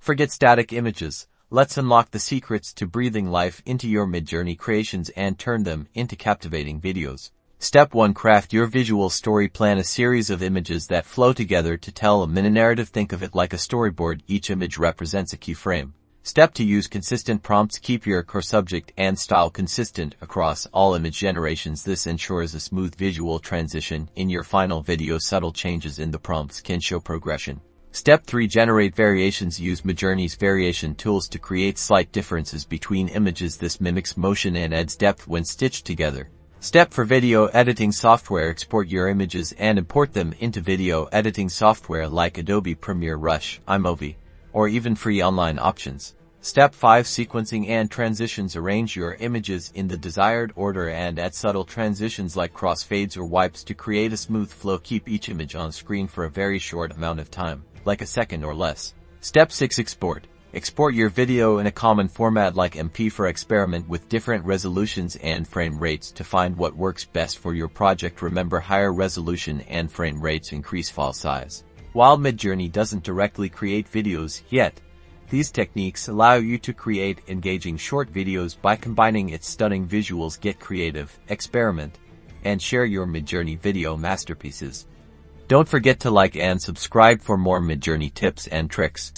Forget static images. Let's unlock the secrets to breathing life into your Midjourney creations and turn them into captivating videos. Step 1. Craft your visual story. Plan a series of images that flow together to tell a mini narrative. Think of it like a storyboard. Each image represents a key frame. Step 2. Use consistent prompts. Keep your core subject and style consistent across all image generations. This ensures a smooth visual transition in your final video. Subtle changes in the prompts can show progression. Step 3. Generate variations. Use Midjourney's variation tools to create slight differences between images. This mimics motion and adds depth when stitched together. Step 4. Video editing software. Export your images and import them into video editing software like Adobe Premiere Rush, iMovie, or even free online options. Step 5. Sequencing and transitions. Arrange your images in the desired order and add subtle transitions like crossfades or wipes to create a smooth flow. Keep each image on screen for a very short amount of time, like a second or less. Step 6. Export. Export your video in a common format like MP4. Experiment with different resolutions and frame rates to find what works best for your project. Remember, higher resolution and frame rates increase file size. While Midjourney doesn't directly create videos yet, these techniques allow you to create engaging short videos by combining its stunning visuals. Get creative, experiment, and share your Midjourney video masterpieces. Don't forget to like and subscribe for more Midjourney tips and tricks.